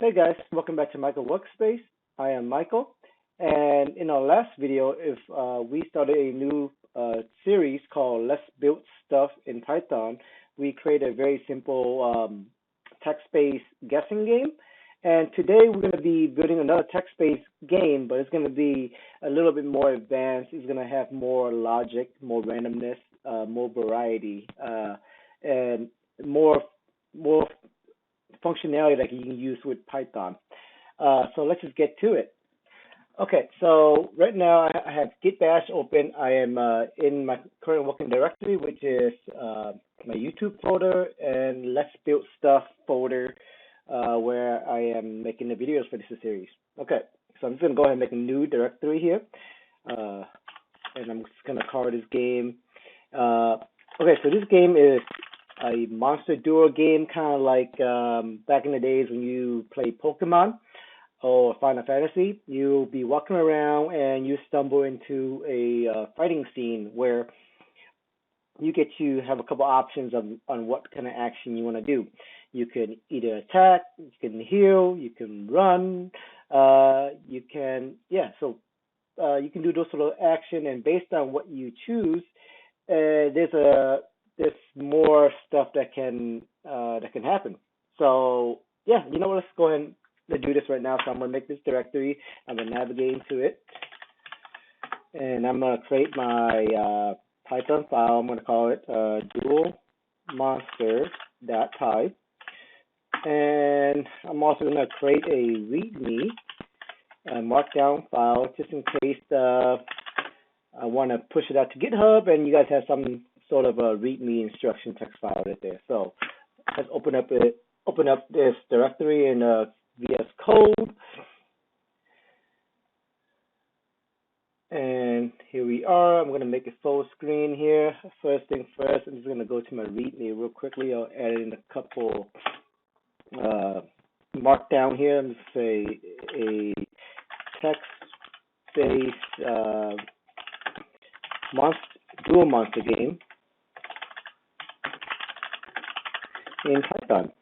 Hey guys, welcome back to Michael Workspace. I am Michael, and in our last video, if we started a new series called "Let's Build Stuff in Python." We create a very simple text-based guessing game, and today we're going to be building another text-based game, but it's going to be a little bit more advanced. It's going to have more logic, more randomness, more variety, and more functionality that you can use with Python. So let's just get to it. Okay, so right now I have Git Bash open. I am in my current working directory, which is my YouTube folder and Let's Build Stuff folder, where I am making the videos for this series. Okay, so I'm just going to go ahead and make a new directory here. And I'm just going to call this game. Okay, so this game is a monster duel game, kind of like back in the days when you play Pokemon or Final Fantasy. You'll be walking around and you stumble into a fighting scene where you get to have a couple options on what kind of action you want to do. You can either attack, you can heal, you can run, you can you can do those sort of action, and based on what you choose, there's more stuff that can happen. So yeah, you know what? Let's go ahead and do this right now. So I'm gonna make this directory. I'm gonna navigate into it, and I'm gonna create my Python file. I'm gonna call it duelmonster.py, and I'm also gonna create a README markdown file just in case I want to push it out to GitHub, and you guys have some sort of a README instruction text file right there. So let's open up this directory in VS Code, and here we are. I'm going to make it full screen here. First thing first, I'm just going to go to my README real quickly. I'll add in a couple markdown here. I'm going to say a text-based dual monster game in Python.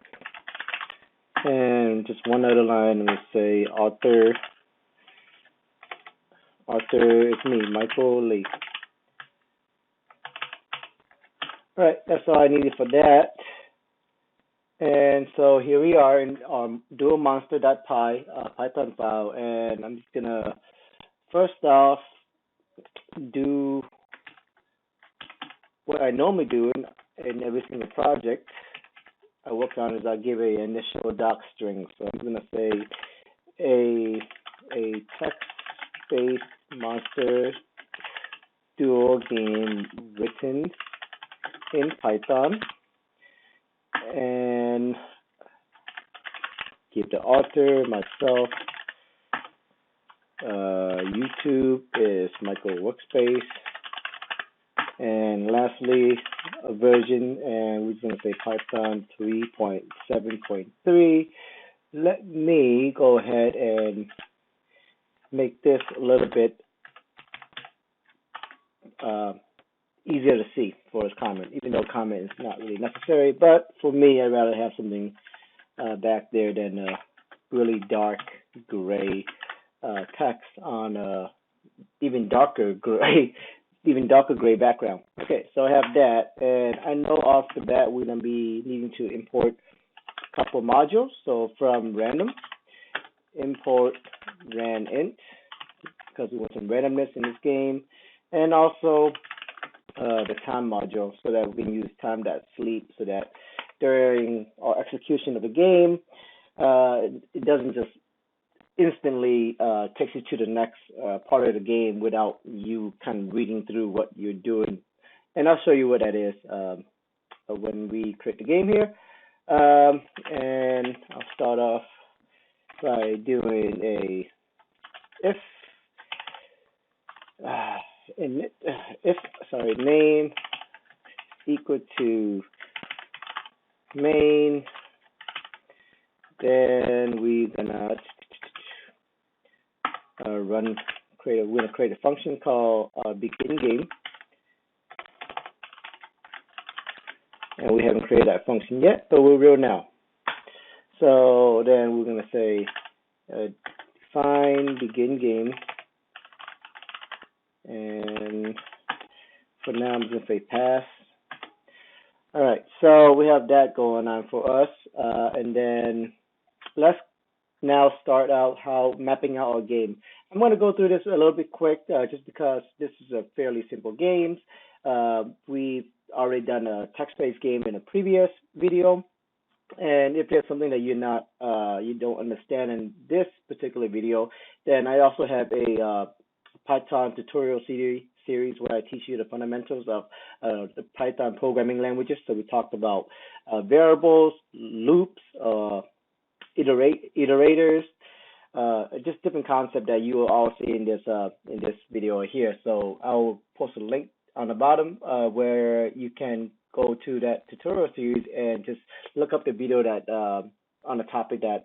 And just one other line, I'm going to say author is me, Michael Lee. Alright, that's all I needed for that. And so here we are in duelmonster.py Python file, and I'm just going to first off do what I normally do in every single project I work on, is I give a initial doc string. So I'm going to say a text-based monster duel game written in Python, and give the author, myself, YouTube is Michael Workspace, and lastly a version, and we're going to say Python 3.7.3. Let me go ahead and make this a little bit easier to see for his comment, even though comment is not really necessary. But for me, I'd rather have something back there than really dark gray text on even darker gray background. Okay, so I have that, and I know off the bat we're going to be needing to import a couple modules. So from random, import ranint, because we want some randomness in this game, and also the time module, so that we can use time.sleep, so that during our execution of the game, it doesn't just instantly takes you to the next part of the game without you kind of reading through what you're doing. And I'll show you what that is when we create the game here. And I'll start off by doing a name equal to main. Then we're gonna we're gonna create a function called begin game, and we haven't created that function yet, but we will now. So then we're going to say define begin game, and for now I'm going to say pass. All right, so we have that going on for us, and then let's now start out how mapping out our game. I'm going to go through this a little bit quick, just because this is a fairly simple game. We've already done a text-based game in a previous video, and if there's something that you don't understand in this particular video, then I also have a Python tutorial series where I teach you the fundamentals of the Python programming languages. So we talked about variables, loops, iterators, just different concepts that you will all see in this video here. So I'll post a link on the bottom where you can go to that tutorial series and just look up the video that on the topic that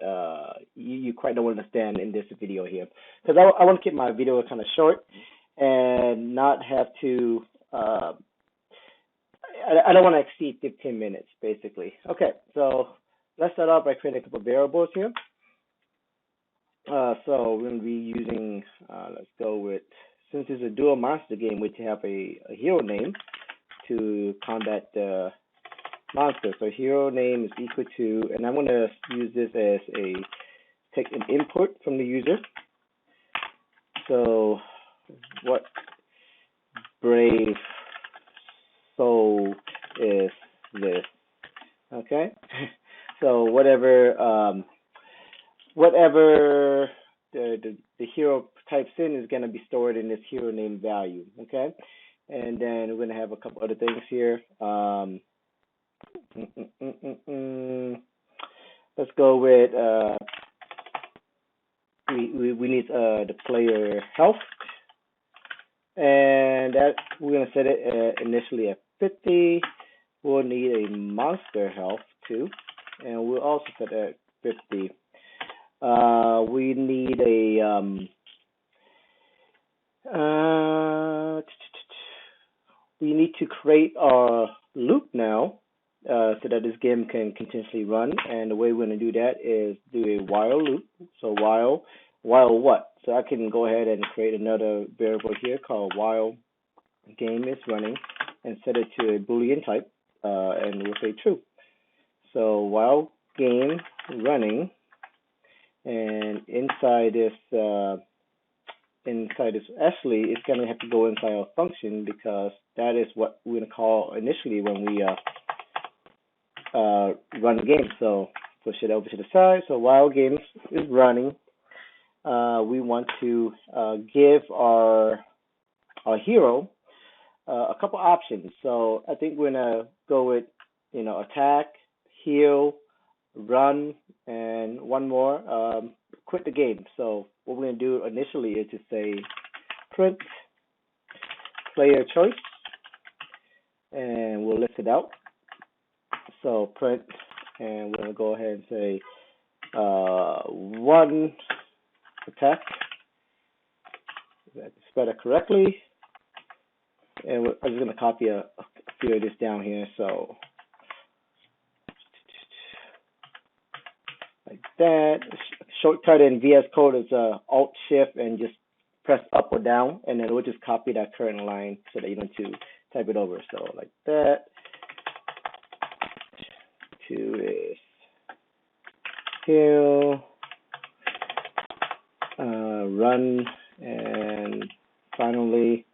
you quite don't understand in this video here, because I want to keep my video kind of short and not have to I don't want to exceed 15 minutes basically. Okay, so let's start off by creating a couple of variables here. So we're going to be using let's go with, since it's a dual monster game, we have a hero name to combat the monster. So hero name is equal to, and I'm going to use this as take an input from the user. So what brave soul is this? Okay. So whatever the hero types in is going to be stored in this hero name value. Okay. And then we're going to have a couple other things here. Let's go with we need the player health, and that we're going to set it initially at 50. We'll need a monster health too, and we'll also set it at 50. We need we need to create our loop now, so that this game can continuously run. And the way we're going to do that is do a while loop. So while what? So I can go ahead and create another variable here called while game is running and set it to a Boolean type, and we'll say true. So while game running, and inside this actually it's going to have to go inside our function, because that is what we're going to call initially when we run the game. So push it over to the side. So while game is running, we want to give our hero a couple options. So I think we're gonna go with attack, heal, run, and one more, quit the game. So what we're gonna do initially is to say print player choice, and we'll list it out. So print, and we're gonna go ahead and say one attack. That spell it correctly, and I'm just gonna copy a few of this down here. So like that. Shortcut in VS Code is Alt Shift and just press up or down, and then we'll just copy that current line so that you don't have to type it over. So like that. To is heal, run, and finally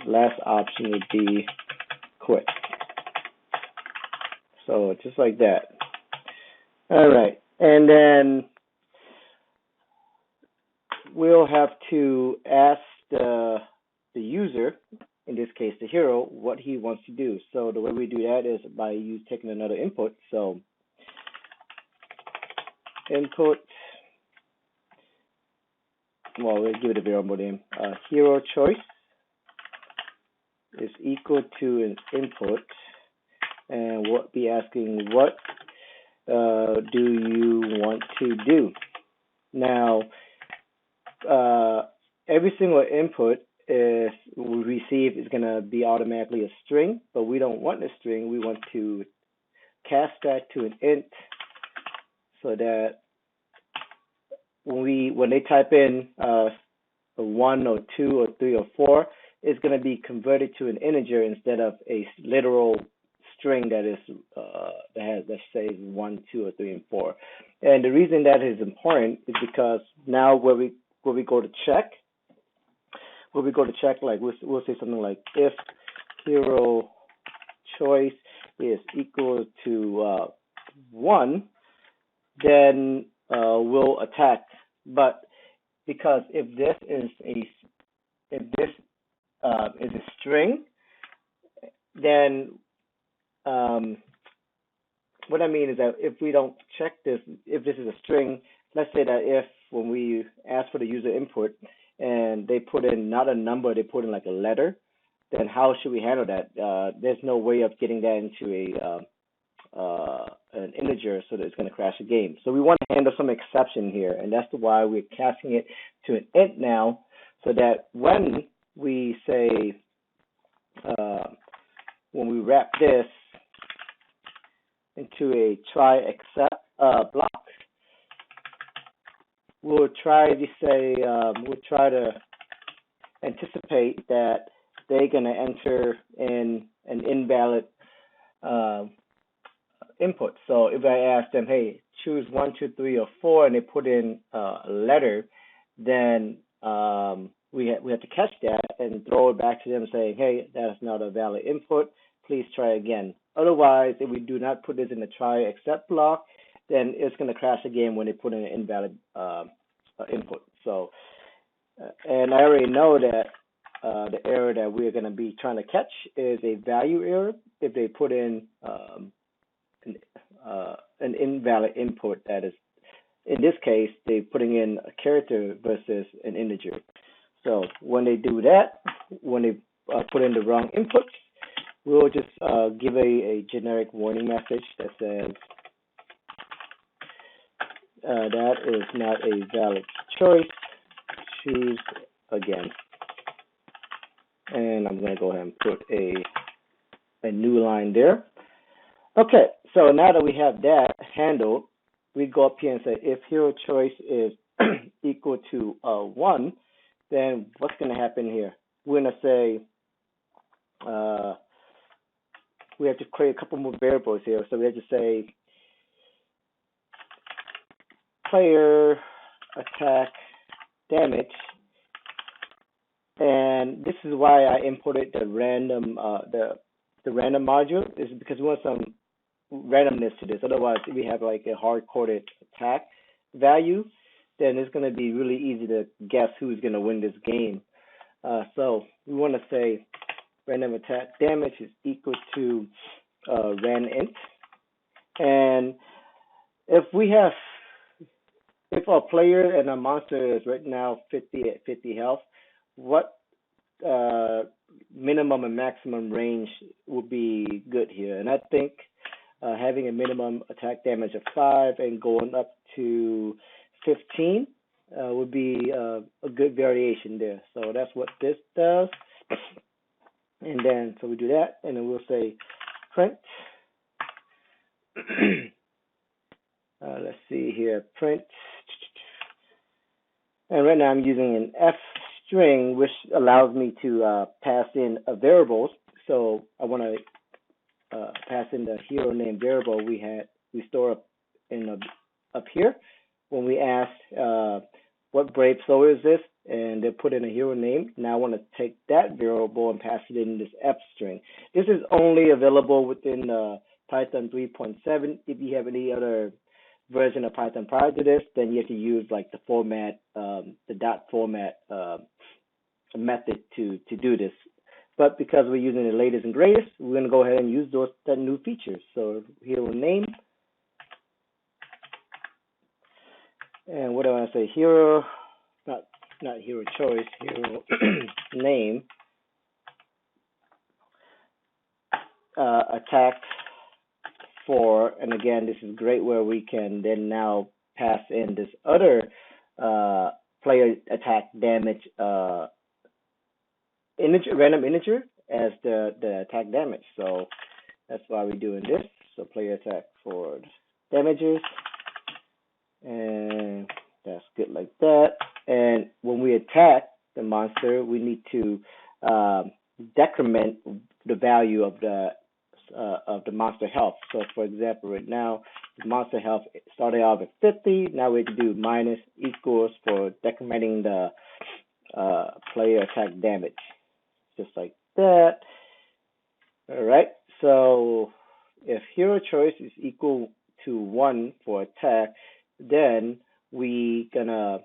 last option would be quit. So just like that. All right, and then we'll have to ask the user, in this case the hero, what he wants to do. So the way we do that is by taking another input. So input, well, we'll give it a variable name. Hero choice is equal to an input, and we'll be asking what do you want to do. Now, every single input we receive is going to be automatically a string, but we don't want a string. We want to cast that to an int so that when they type in a 1 or 2 or 3 or 4, it's going to be converted to an integer instead of a literal string that is that has, let's say, 1, 2, or 3, and 4. And the reason that is important is because now where we go to check, like we'll say something like if hero choice is equal to 1, then we'll attack. But because if this is a string, then what I mean is that if we don't check this, if this is a string, let's say that if when we ask for the user input and they put in not a number, they put in like a letter, then how should we handle that? There's no way of getting that into an integer so that it's going to crash the game. So we want to handle some exception here, and that's why we're casting it to an int now, so that when we say when we wrap this into a try except block, we'll try to anticipate that they're going to enter in an invalid input. So if I ask them, hey, choose 1, 2, 3, or 4, and they put in a letter, then we have to catch that and throw it back to them saying, hey, that's not a valid input. Please try again. Otherwise, if we do not put this in the try except block, then it's going to crash again when they put in an invalid input. So, and I already know that the error that we're going to be trying to catch is a value error if they put in an invalid input. That is, in this case, they're putting in a character versus an integer. So when they do that, when they put in the wrong input, we'll just give a generic warning message that says that is not a valid choice. Choose again. And I'm going to go ahead and put a new line there. Okay, so now that we have that handled, we go up here and say if hero choice is equal to 1, then what's going to happen here? We're going to say we have to create a couple more variables here. So we have to say player attack damage, and this is why I imported the random the random module, is because we want some randomness to this. Otherwise, if we have like a hard-coded attack value, then it's going to be really easy to guess who's going to win this game. So we want to say random attack damage is equal to ran int, and if our player and our monster is right now 50 at 50 health, what minimum and maximum range would be good here? And I think having a minimum attack damage of 5 and going up to 15 would be a good variation there. So that's what this does. And then, so we do that, and then we'll say print. Let's see here, print. And right now I'm using an F string, which allows me to pass in a variable. So I want to pass in the hero name variable we store up here. When we asked what brave soul is this, and they put in a hero name. Now I want to take that variable and pass it in this F string. This is only available within Python 3.7. If you have any other version of Python prior to this, then you have to use like the format, the dot format method to do this. But because we're using the latest and greatest, we're going to go ahead and use that new features. So hero name, and what do I want to say? Hero, not hero choice, hero name, attack 4, and again, this is great where we can then now pass in this other player attack damage random integer as the attack damage. So that's why we're doing this. So player attack for damages, good like that. And when we attack the monster, we need to decrement the value of the monster health. So, for example, right now, the monster health started off at 50. Now we have to do minus equals for decrementing the player attack damage, just like that. All right. So, if hero choice is equal to 1 for attack, then we gonna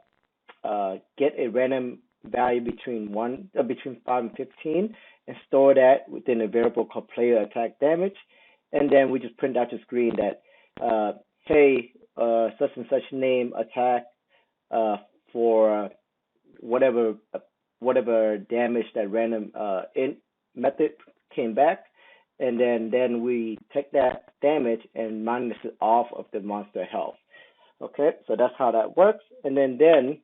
get a random value between 5 and 15 and store that within a variable called player attack damage, and then we just print out the screen that hey, such and such name attack for whatever damage that random int method came back, and then we take that damage and minus it off of the monster health. Okay, so that's how that works. And then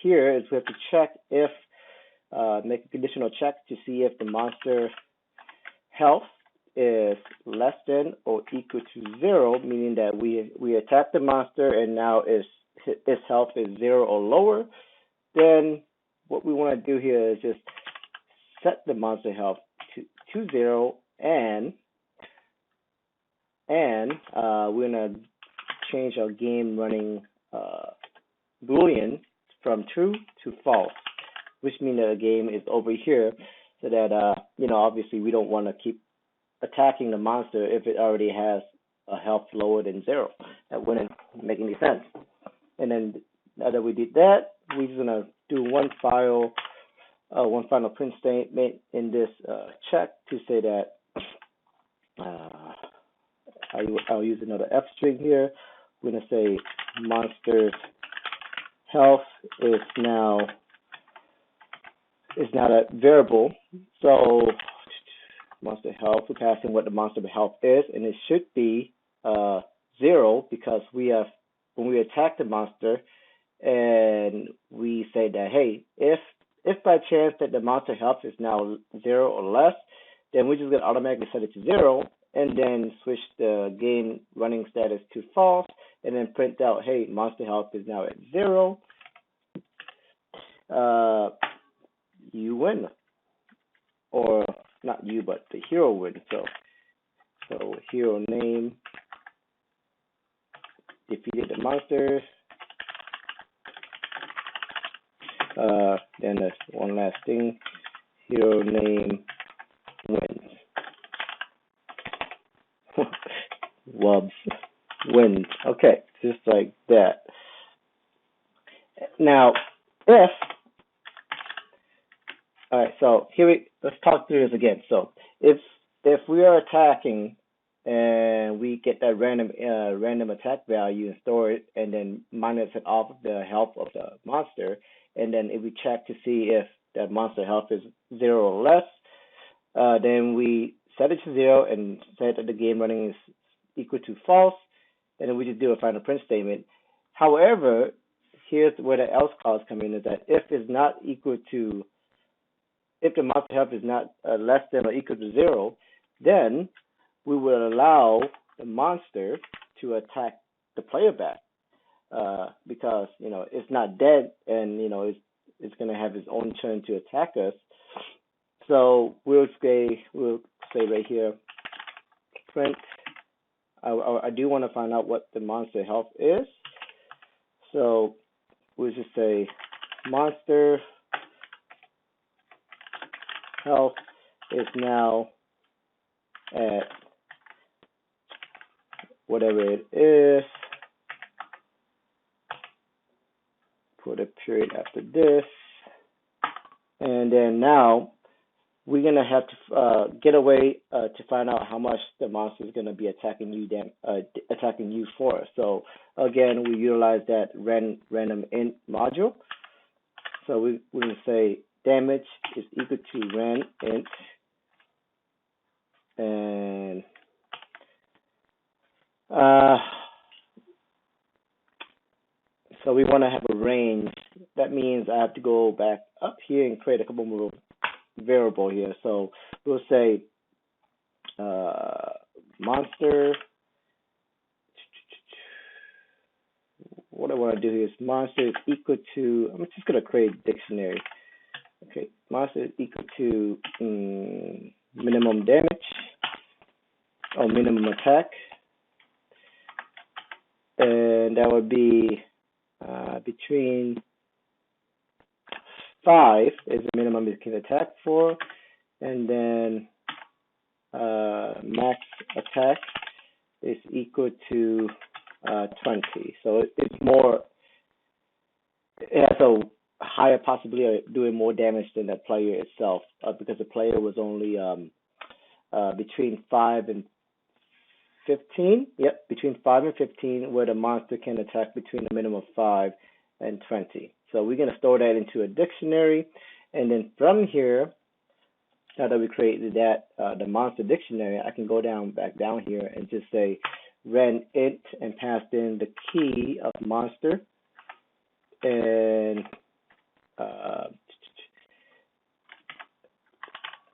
here is we have to check if make a conditional check to see if the monster health is less than or equal to 0, meaning that we attack the monster and now its health is 0 or lower. Then what we want to do here is just set the monster health to 0, and we're gonna change our game running boolean from true to false, which means that the game is over here, so that obviously we don't want to keep attacking the monster if it already has a health lower than 0. That wouldn't make any sense. And then now that we did that, we're just gonna do one final print statement in this check to say that I'll use another F string here. We're gonna say monster's health is now a variable. So monster health, we're passing what the monster health is, and it should be 0, because when we attack the monster and we say that, hey, if by chance that the monster health is now 0 or less, then we're just going to automatically set it to 0, and then switch the game running status to false, and then print out, hey, monster health is now at 0. You win. Or not you, but the hero wins. So hero name defeated the monster. Then there's one last thing. Hero name wins. Wubs wins. Okay, just like that. Now, so let's talk through this again. So if we are attacking and we get that random attack value and store it, and then minus it off of the health of the monster, and then if we check to see if that monster health is 0 or less, then we set it to 0 and say that the game running is equal to false, and then we just do a final print statement. However, here's where the else clause come in, is that if the monster health is not less than or equal to 0, then we will allow the monster to attack the player back, because it's not dead, and it's going to have its own turn to attack us. So we'll say right here, print. I do want to find out what the monster health is, so we'll just say monster health is now at whatever it is. Put a period after this, and then now we're gonna have to get a way to find out how much the monster is gonna be attacking you for. So again, we utilize that random int module. So we're gonna say damage is equal to ran int, and so we want to have a range. That means I have to go back up here and create a couple more variable here. So we'll say monster. What I want to do here is monster is equal to, I'm just going to create a dictionary. Okay, monster is equal to minimum damage or minimum attack. And that would be between 5 is the minimum it can attack for, and then max attack is equal to 20. So it's more, it has a higher possibility of doing more damage than the player itself, because the player was only between 5 and 15. Yep, between 5 and 15, where the monster can attack between a minimum of 5 and 20. So we're going to store that into a dictionary, and then from here, now that we created that the monster dictionary, I can go back down here and just say ren int and pass in the key of monster and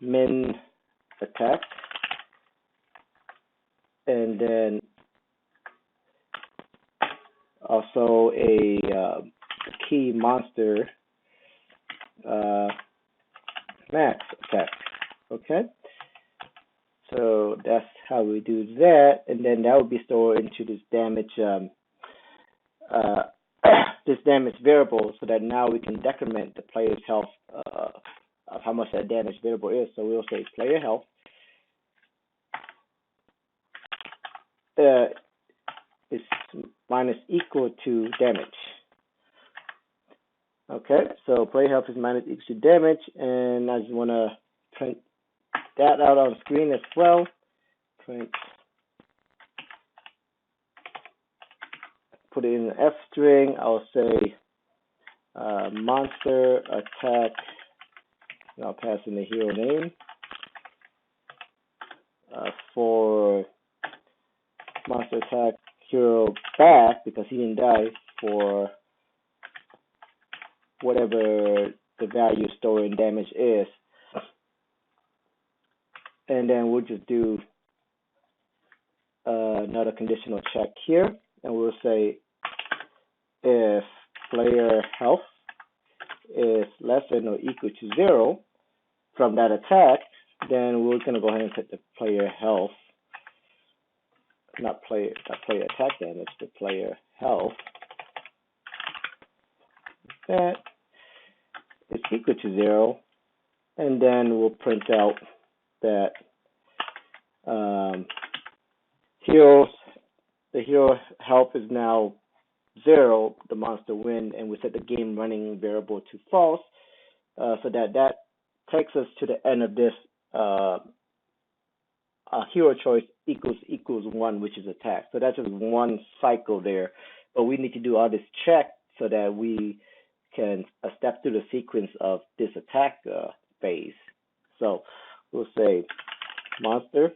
min attack, and then also a key monster max attack. Okay, so that's how we do that, and then that will be stored into this damage this damage variable, so that now we can decrement the player's health of how much that damage variable is. So we'll say player health is minus equal to damage. Okay, so player health is minus equal to damage, and I just want to print that out on screen as well. Print, put it in an F string. I'll say monster attack, and I'll pass in the hero name for monster attack hero back, because he didn't die, for whatever the value stored in damage is. And then we'll just do another conditional check here, and we'll say if player health is less than or equal to 0 from that attack, then we're going to go ahead and set the player health, not player attack damage, but player health, that is equal to 0, and then we'll print out that the hero health is now 0, the monster win, and we set the game running variable to false, so that takes us to the end of this hero choice equals 1, which is attack. So that's just one cycle there, but we need to do all this check so that we can step through the sequence of this attack phase. So we'll say monster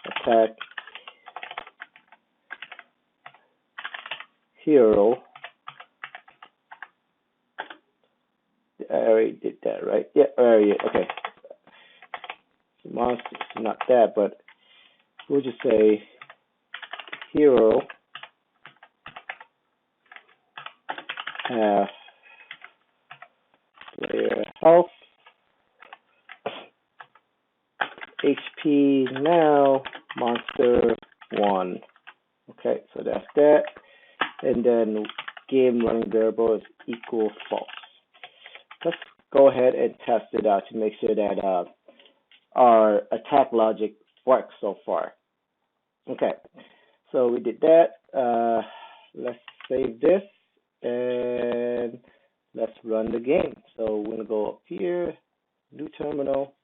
attack hero. I already did that, right? Yeah, already. Okay. Monster, not that, but we'll just say hero half player health, HP now, monster 1. Okay, so that's that. And then game running variable is equal false. Let's go ahead and test it out to make sure that our attack logic works so far. Okay, so we did that. Let's save this and let's run the game. So we're gonna go up here, new terminal.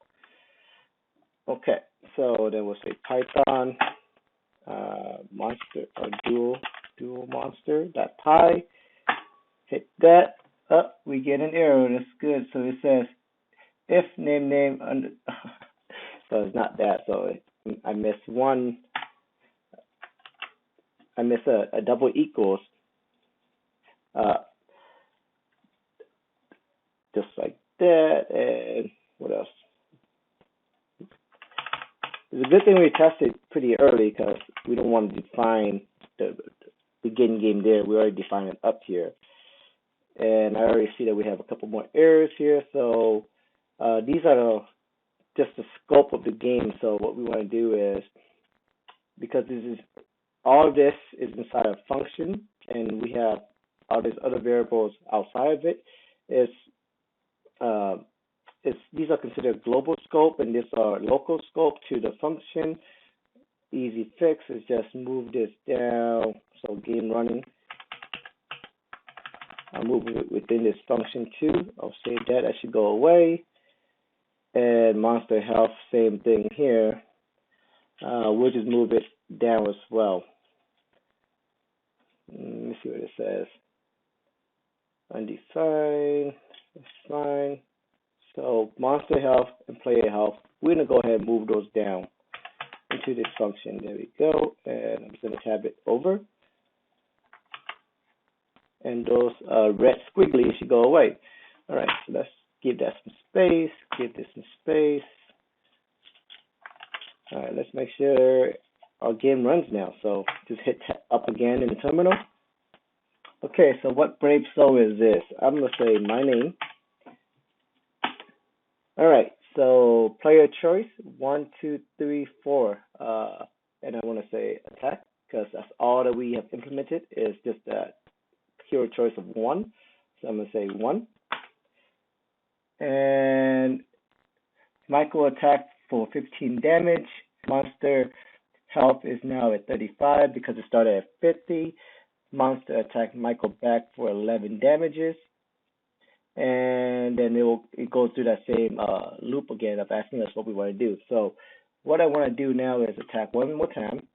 Okay, so then we'll say Python monster or dual monster.py. Hit that. We get an error. That's good. So it says if name under. So it's not that. So I missed one. I miss a double equals. Just like that. And what else? It's a good thing we tested pretty early, because we don't want to define we begin game there. We already defined it up here. And I already see that we have a couple more errors here. So these are just the scope of the game. So what we want to do is, because all of this is inside a function, and we have all these other variables outside of it, these are considered global scope, and these are local scope to the function. Easy fix is just move this down. So game running, I'll move it within this function too. I'll save that. That should go away. And monster health, same thing here. We'll just move it down as well. Let me see what it says. Undefined. That's fine. So monster health and player health, we're going to go ahead and move those down into this function. There we go. And I'm just going to tab it over. And those red squigglies should go away. All right, so let's give that some space. Give this some space. All right, let's make sure our game runs now. So just hit up again in the terminal. Okay, so what brave soul is this? I'm going to say my name. All right, so player choice, 1, 2, 3, 4. And I want to say attack, because that's all that we have implemented is just that hero choice of 1. So I'm going to say 1. And Michael attack for 15 damage. Monster health is now at 35 because it started at 50. Monster attack Michael back for 11 damages. And then it goes through that same loop again of asking us what we want to do. So what I want to do now is attack one more time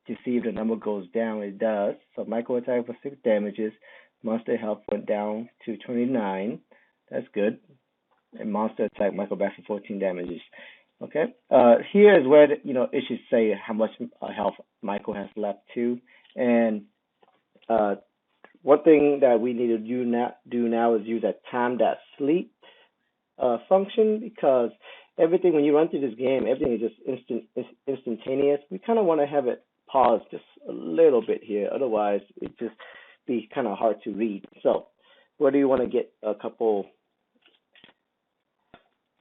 to see if the number goes down. It does. So Michael attack for 6 damages. Monster health went down to 29. That's good. And monster attack Michael back for 14 damages. Okay. Here is where it should say how much health Michael has left too. And one thing that we need to do now is use that time.sleep function, because everything, when you run through this game, everything is just instantaneous. We kind of want to have it pause just a little bit here. Otherwise, it just be kind of hard to read. So where do you want to get a couple?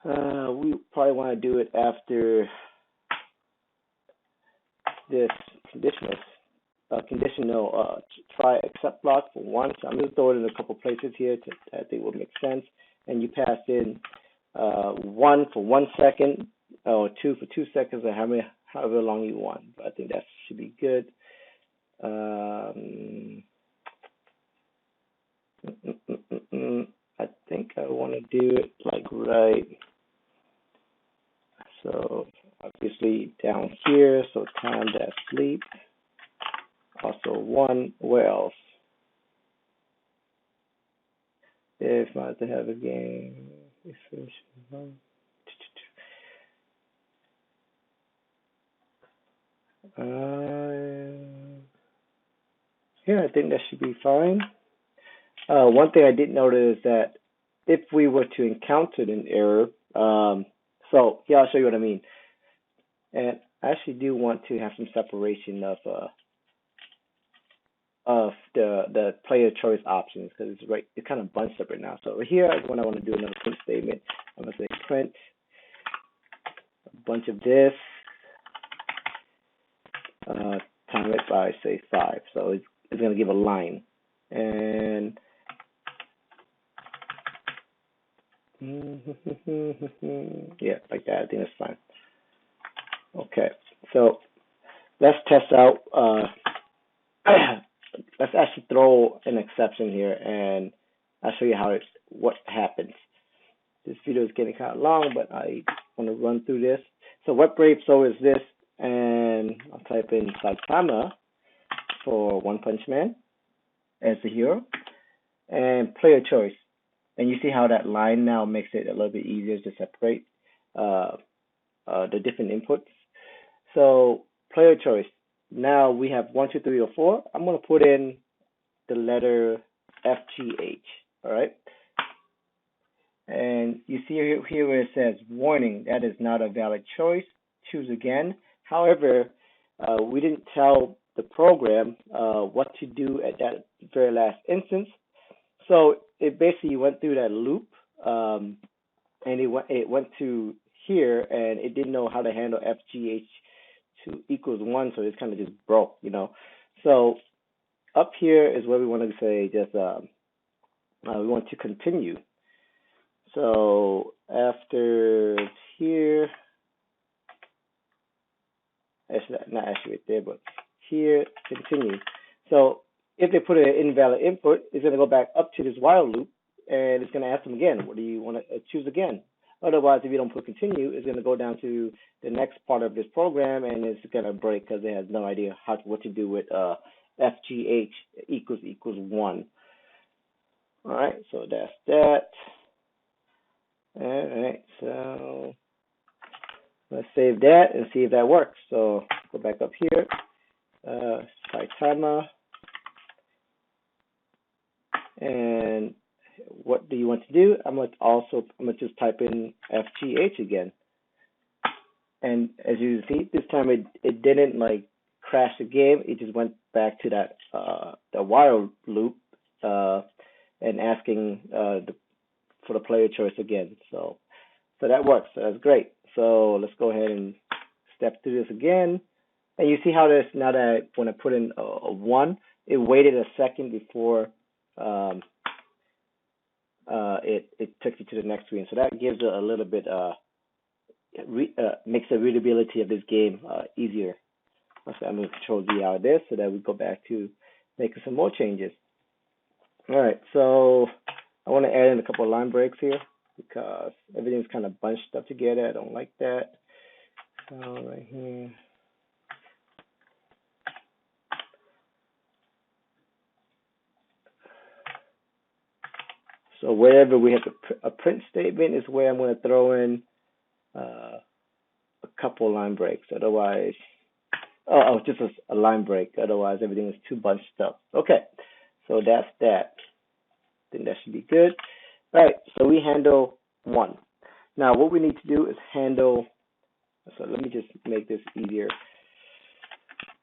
We probably want to do it after this conditional try except block for 1. So I'm going to throw it in a couple places here I think will make sense. And you pass in 1 for 1 second, or 2 for 2 seconds, or however long you want. But I think that should be good. I think I want to do it like right. So obviously down here, so time.sleep. Also 1, where else? If I have to have a game, yeah, I think that should be fine. One thing I did notice is that if we were to encounter an error, so yeah, I'll show you what I mean. And I actually do want to have some separation of the player choice options, because it's kind of bunched up right now. So over here, when I want to do another print statement, I'm going to say print a bunch of this, time it by say 5. So it's going to give a line, and yeah, like that. I think that's fine. Okay, so let's test out. Let's actually throw an exception here, and I'll show you what happens. This video is getting kind of long, but I want to run through this. So what brave soul is this? And I'll type in Saitama for One Punch Man as the hero, and player choice. And you see how that line now makes it a little bit easier to separate the different inputs. So player choice. Now we have 1, 2, 3, or 4. I'm going to put in the letter FGH. All right. And you see here where it says warning, that is not a valid choice. Choose again. However, we didn't tell the program what to do at that very last instance. So it basically went through that loop, and it went to here, and it didn't know how to handle FGH to equals 1, so it's kind of just broke, you know. So up here is where we want to say just we want to continue. So after here, actually not actually right there, but here, continue. So if they put an invalid input, it's going to go back up to this while loop, and it's going to ask them again, what do you want to choose again? Otherwise, if you don't put continue, it's going to go down to the next part of this program, and it's going to break because it has no idea what to do with FGH equals 1. All right, so that's that. All right, so let's save that and see if that works. So go back up here, Saitama, and what do you want to do? I'm gonna just type in FGH again, and as you see, this time it didn't like crash the game. It just went back to that the while loop and asking for the player choice again. So that works. So that's great. So let's go ahead and step through this again. And you see how this, now that when I put in a 1, it waited a second before it took you to the next screen. So that gives a little bit, makes the readability of this game easier. So I'm going to control Z out of this so that we go back to making some more changes. All right, so I want to add in a couple of line breaks here because everything's kind of bunched up together. I don't like that. So right here. So wherever we have a print statement is where I'm going to throw in a couple line breaks. Otherwise, just a line break. Otherwise, everything is too bunched up. Okay, so that's that. I think that should be good. All right, so we handle 1. Now, what we need to do is handle, so let me just make this easier.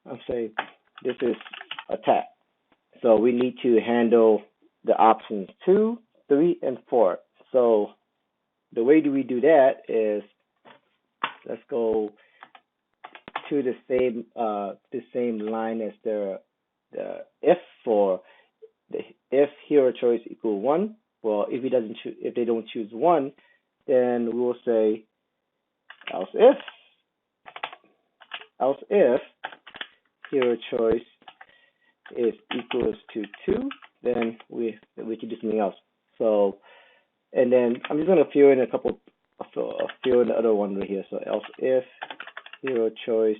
I'll say this is attack. So we need to handle the options 2, 3, and 4. So the way do we do that is, let's go to the same line as the if for the if hero choice equal 1. Well, if they don't choose 1, then we will say else if hero choice is equals to 2, then we can do something else. So, and then I'm just going to fill in fill in the other one right here. So else if hero choice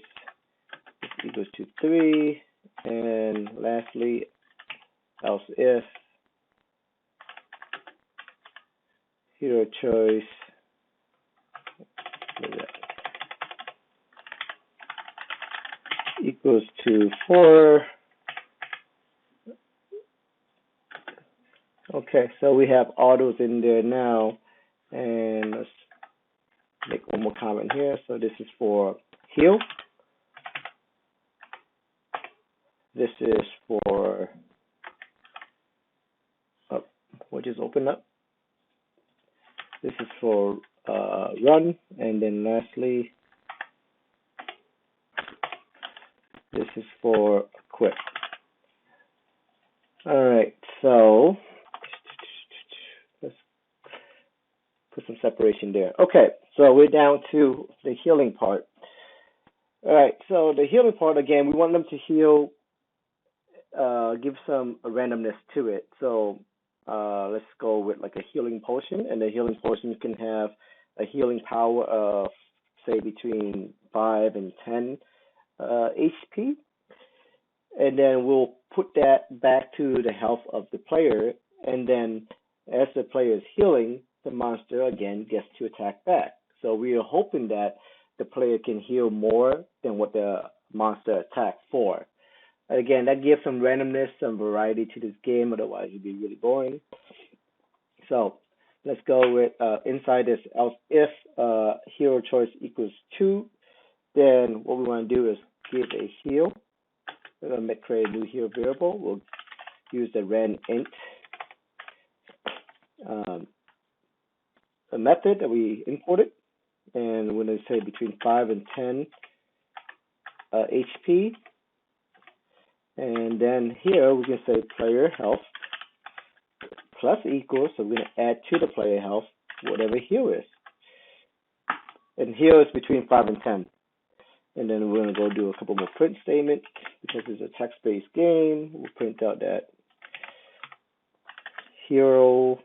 is equals to 3, and lastly, else if hero choice equals to 4. Okay, so we have all those in there now, and let's make one more comment here. So this is for heal. This is for we'll just open up. This is for run, and then lastly, this is for quit. All right, so let's put some separation there. Okay, so we're down to the healing part. All right, so the healing part, again, we want them to heal, give some randomness to it. So let's go with like a healing potion, and the healing potion can have a healing power of, say, between 5 and 10 HP. And then we'll put that back to the health of the player, and then as the player is healing, the monster again gets to attack back. So we are hoping that the player can heal more than what the monster attacked for. Again, that gives some randomness, some variety to this game, otherwise it'd be really boring. So let's go with inside this else if hero choice equals 2, then what we want to do is give a heal. we're going to create a new hero variable. We'll use the rand int a method that we imported, and we're going to say between 5 and 10 HP. And then here we can say player health plus equals, so we're going to add to the player health whatever hero is. And hero is between 5 and 10. And then we're going to go do a couple more print statements because it's a text-based game. We'll print out that hero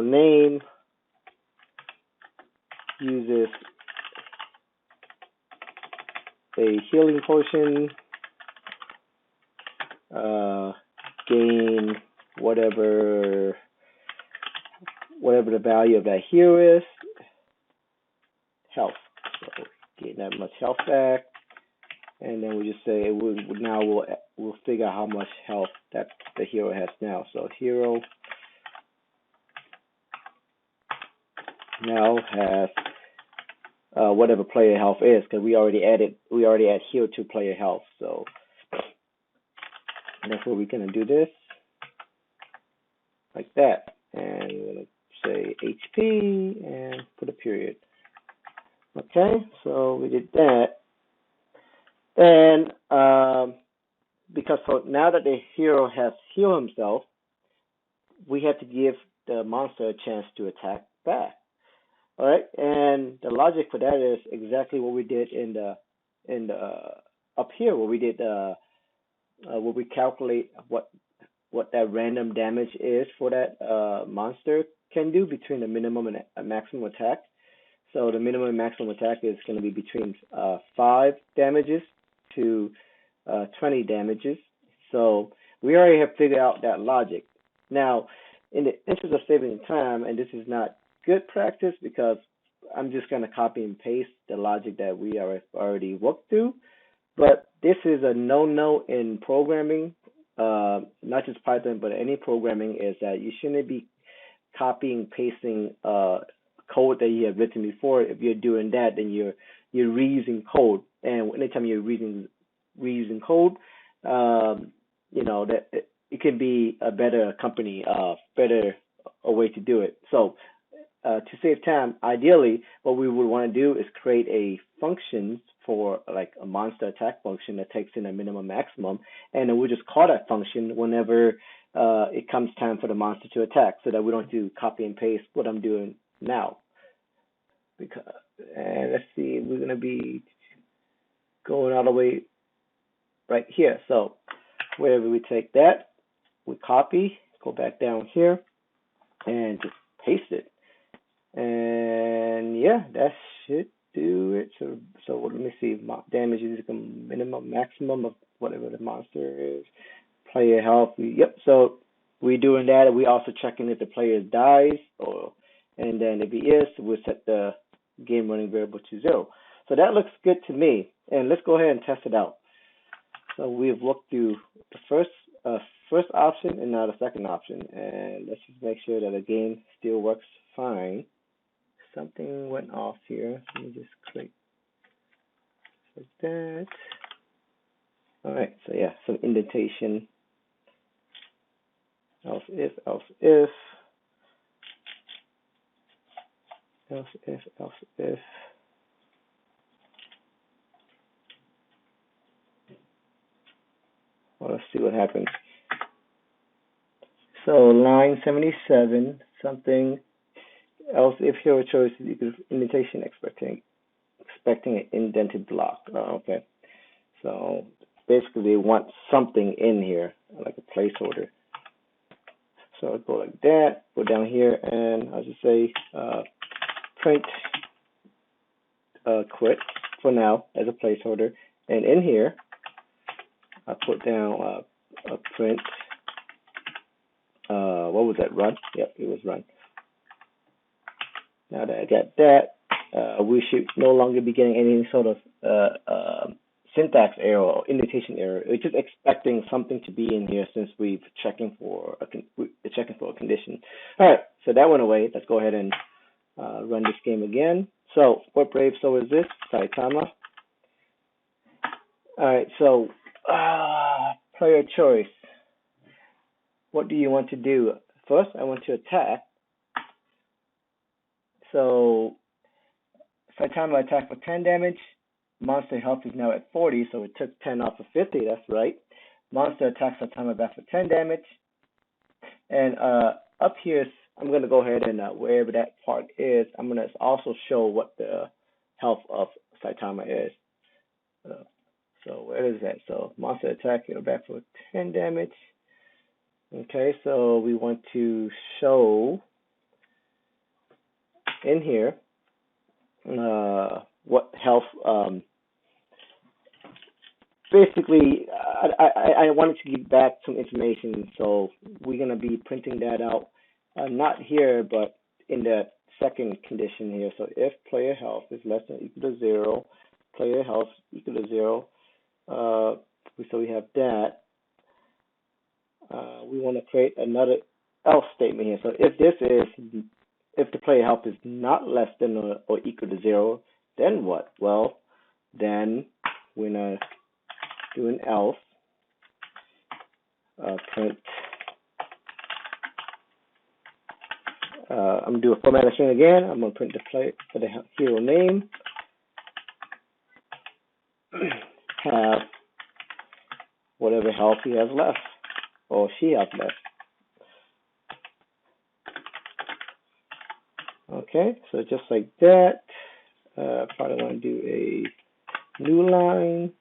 name uses a healing potion, gain whatever the value of that hero is, health. So gain that much health back, and then we just say we'll figure out how much health that the hero has now. So hero now has whatever player health is, because we already add hero to player health. So that's where we're gonna do this like that, and we're gonna say HP and put a period. Okay, so we did that. And because now that the hero has healed himself, we have to give the monster a chance to attack back. All right, and the logic for that is exactly what we did in the up here, where we did where we calculate what that random damage is for that monster can do between the minimum and a maximum attack. So the minimum and maximum attack is going to be between 5 damages to 20 damages. So we already have figured out that logic. Now, in the interest of saving time, and this is not good practice because I'm just going to copy and paste the logic that we already worked through, but this is a no-no in programming, not just Python, but any programming, is that you shouldn't be copying, pasting code that you have written before. If you're doing that, then you're reusing code, and anytime you're reusing code, that it can be a better company, a way to do it. So to save time, ideally, what we would want to do is create a function for like a monster attack function that takes in a minimum maximum, and then we'll just call that function whenever it comes time for the monster to attack, so that we don't do copy and paste what I'm doing now. And let's see, we're going to be going all the way right here. So wherever we take that, we copy, go back down here, and just paste it. And yeah, that should do it. So let me see. Damage is the minimum, maximum of whatever the monster is. Player health. Yep. So we're doing that, and we're also checking if the player dies, and then if he is, we'll set the game running variable to 0. So that looks good to me. And let's go ahead and test it out. So we've looked through the first option and now the second option, and let's just make sure that the game still works fine. Something went off here. Let me just click like that. All right, so yeah, some indentation. Else if, else if, else if, else if. Well, let's see what happens. So line 77, something else if hero choice is equal to indentation expecting an indented block. Oh, okay. So basically they want something in here, like a placeholder. So I'll go like that, go down here, and I'll just say print quit for now as a placeholder. And in here, I'll put down a print, what was that, run? Yep, it was run. Now that I got that, we should no longer be getting any sort of syntax error or indentation error. We're just expecting something to be in here since we're checking for a condition. All right, so that went away. Let's go ahead and run this game again. So what Brave so is this? Saitama. All right, so player choice. What do you want to do? First, I want to attack. So Saitama attack for 10 damage. Monster health is now at 40, so it took 10 off of 50. That's right. Monster attacks Saitama back for 10 damage. And up here, I'm going to go ahead and wherever that part is, I'm going to also show what the health of Saitama is. So where is that? So monster attack, it'll back for 10 damage. Okay, so we want to show in here what health. Basically, I wanted to give back some information, so we're gonna be printing that out, not here, but in the second condition here. So if player health is less than or equal to 0, player health equal to 0. So we have that. We want to create another else statement here. So if the player health is not less than or equal to 0, then what? Well, then we're gonna do an else. Print. I'm gonna do a formatted string again. I'm gonna print the player for the hero name. Have whatever health he has left or she has left. Okay, so just like that. Probably want to do a new line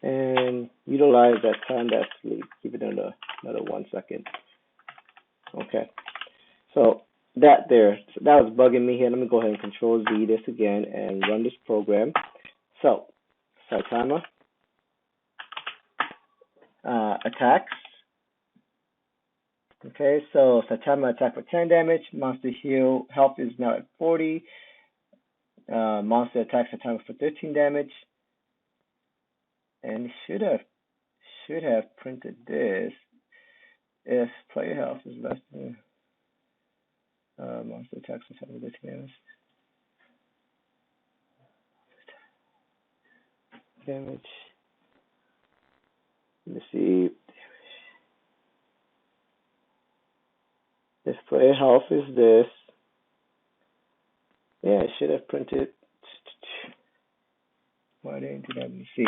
and utilize that time that's sleep. Give it another 1 second. Okay, so that was bugging me here. Let me go ahead and Control Z this again and run this program. So Saitama attacks. Okay, so Saitama attack for 10 damage. Monster health is now at 40. Monster attacks Saitama for 13 damage. And should have printed this if player health is less than monster attacks Saitama for 13 damage. Let's see. If player health is this, yeah, it should have printed. Why didn't do that? Let me see.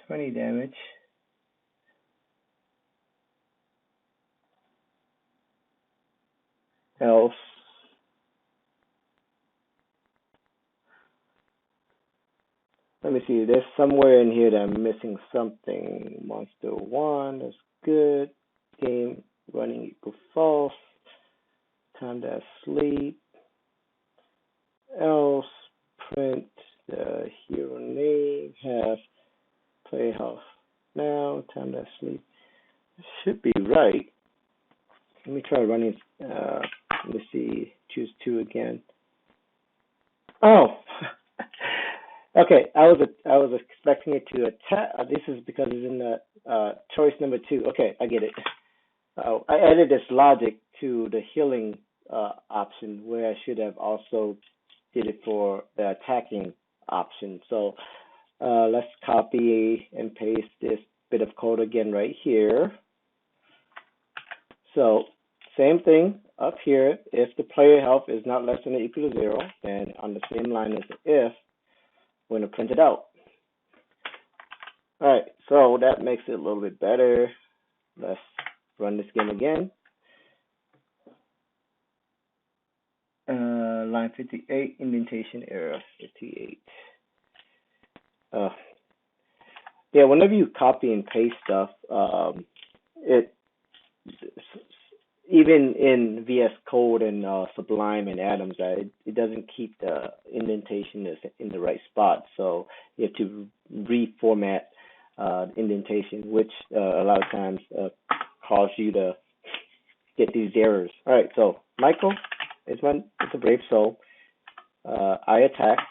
20 damage. Else. Let me see. There's somewhere in here that I'm missing something. Monster 1, that's good. Game running equal false. Time to sleep. Else, print the hero name. Have player health now. Time to sleep. Should be right. Let me try running. Let me see. Choose 2 again. Oh. Okay, I was expecting it to attack. This is because it's in the choice number 2. Okay, I get it. I added this logic to the healing option where I should have also did it for the attacking option. So let's copy and paste this bit of code again right here. So same thing up here. If the player health is not less than or equal to 0, then on the same line as the if, we're going to print it out. All right, so that makes it a little bit better. Let's run this game again. Line 58, indentation error 58. Yeah, whenever you copy and paste stuff, it even in VS Code and Sublime and Atoms, it doesn't keep the indentation in the right spot. So you have to reformat indentation, which a lot of times cause you to get these errors. All right, so Michael it's a brave soul. I attacked.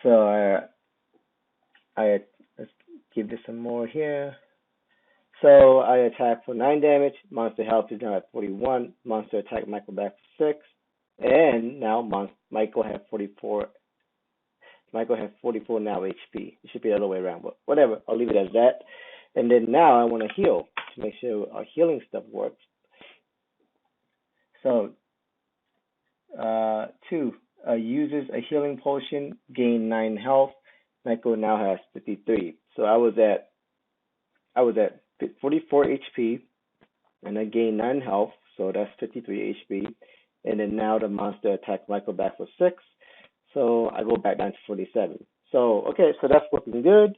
So let's give this some more here. So I attack for 9 damage. Monster health is now at 41. Monster attack Michael back for 6. And now Michael has 44. Michael has 44 now HP. It should be the other way around, but whatever. I'll leave it as that. And then now I want to heal to make sure our healing stuff works. So, 2 uses a healing potion, gain 9 health. Michael now has 53. So I was at 44 HP, and I gained 9 health, so that's 53 HP. And then now the monster attacked Michael back for 6, so I go back down to 47. So, okay, so that's looking good.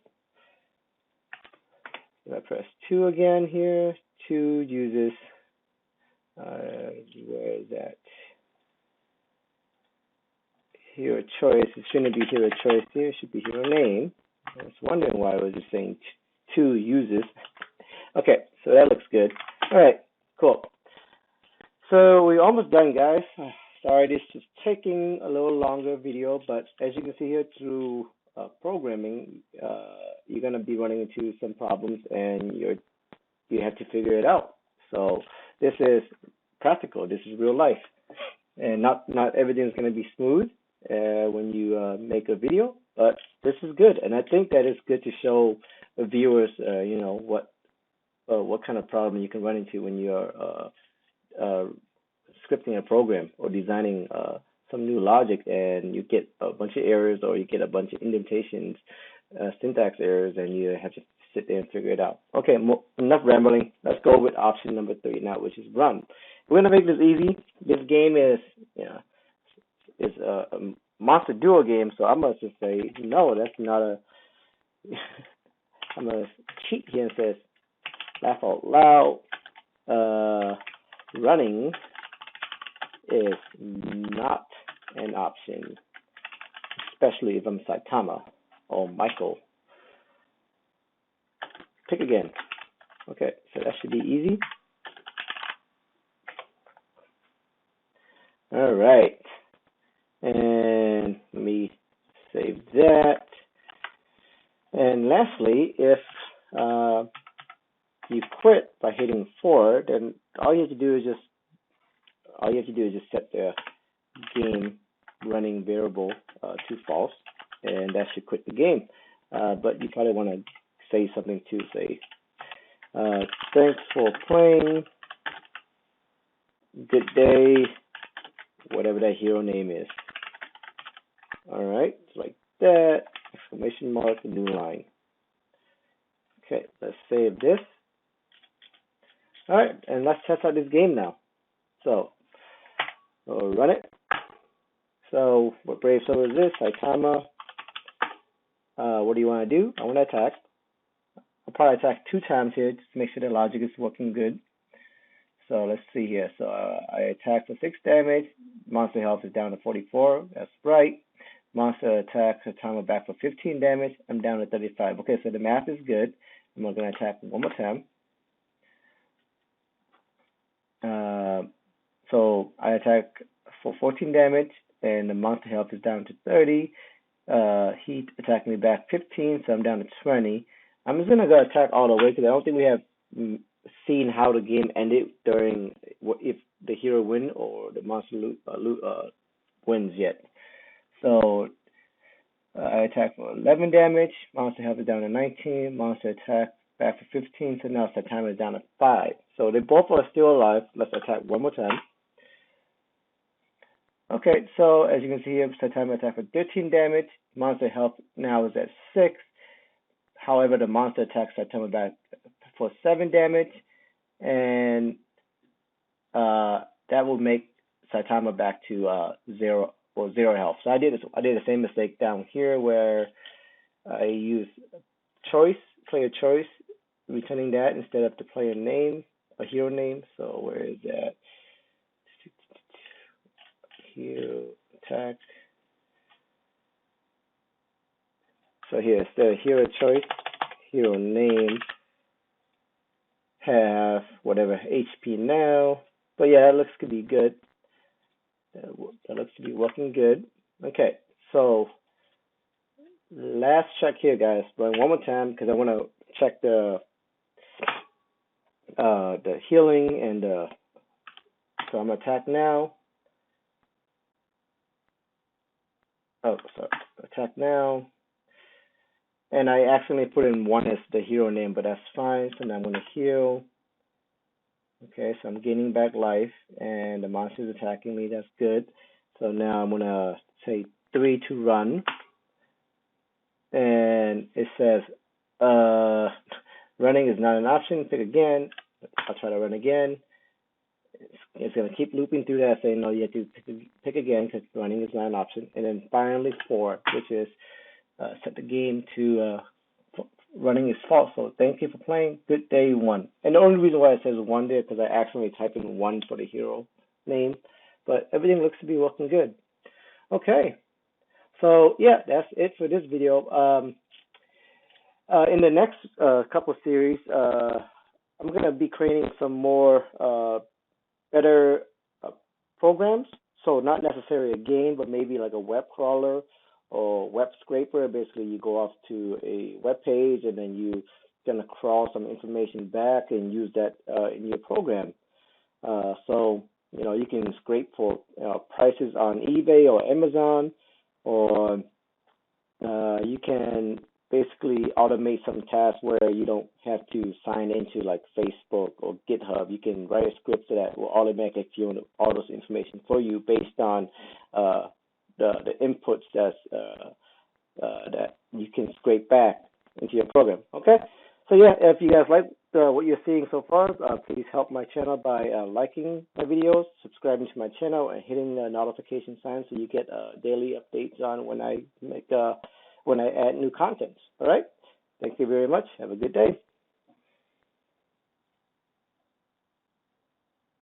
I press 2 again here. 2 uses, where is that? Hero choice. It shouldn't be hero choice here. It should be hero name. I was wondering why I was just saying 2 uses. Okay, so that looks good. All right, cool. So we're almost done, guys. Sorry, this is taking a little longer video, but as you can see here through programming, you're gonna be running into some problems, and you have to figure it out. So this is practical. This is real life, and not everything's gonna be smooth when you make a video, but this is good, and I think that it's good to show the viewers, what kind of problem you can run into when you're scripting a program or designing some new logic, and you get a bunch of errors, or you get a bunch of indentations, syntax errors, and you have to sit there and figure it out. Okay, enough rambling. Let's go with option number 3 now, which is run. We're gonna make this easy. This game is a monster duel game, so I'm gonna just say no. That's not a. I'm gonna cheat here and says laugh out loud. Running is not an option, especially if I'm Saitama or Michael. Pick again. Okay, so that should be easy. All right, and let me save that. And lastly, if you quit by hitting 4, then all you have to do is just set the game running variable to false, and that should quit the game. But you probably want to say something to say, thanks for playing, good day, whatever that hero name is. All right, like that, exclamation mark, new line. Okay, let's save this. All right, and let's test out this game now. So, we'll run it. So, what Brave Soul is this? Saitama. What do you want to do? I want to attack. I'll probably attack 2 times here just to make sure the logic is working good. So, let's see here. So, I attack for 6 damage. Monster health is down to 44. That's right. Monster attacks Saitama back for 15 damage. I'm down to 35. Okay, so the math is good. I'm going to attack one more time. So I attack for 14 damage, and the monster health is down to 30. He attacked me back 15, so I'm down to 20. I'm just gonna go attack all the way because I don't think we have seen how the game ended during if the hero win or the monster wins yet. So I attack for 11 damage. Monster health is down to 19. Monster attack back for 15, so now Saitama is down to 5. So they both are still alive. Let's attack one more time. Okay, so as you can see here, Saitama attacked for 13 damage. Monster health now is at 6. However, the monster attacks Saitama back for 7 damage, and that will make Saitama back to 0 health. So I did the same mistake down here where I used player choice, returning that instead of the player name, a hero name. So where is that? Hero attack. So here, instead of hero choice, hero name, have whatever HP now. But yeah, that looks to be good. That looks to be working good. Okay, so last check here, guys. But one more time because I want to check the healing and so I'm gonna attack now. Oh, sorry. Attack now. And I accidentally put in 1 as the hero name, but that's fine. So now I'm going to heal. Okay, so I'm gaining back life, and the monster's attacking me. That's good. So now I'm going to say 3 to run. And it says, running is not an option. Pick again. I'll try to run again. It's going to keep looping through that, saying, no, you have to pick again because running is not an option. And then finally 4, which is set the game to running is false. So thank you for playing. Good day 1. And the only reason why it says 1 there is because I accidentally typed in 1 for the hero name. But everything looks to be working good. Okay. So yeah, that's it for this video. In the next couple of series, I'm going to be creating some more better programs. So not necessarily a game, but maybe like a web crawler or web scraper. Basically, you go off to a web page and then you gonna crawl some information back and use that in your program. So you can scrape for prices on eBay or Amazon, or you can basically automate some tasks where you don't have to sign into like Facebook or GitHub. You can write a script that will automatically fill all those information for you based on the inputs that you can scrape back into your program. Okay, so yeah, if you guys like what you're seeing so far, please help my channel by liking my videos, subscribing to my channel, and hitting the notification sign so you get daily updates on when I add new content. All right. Thank you very much. Have a good day.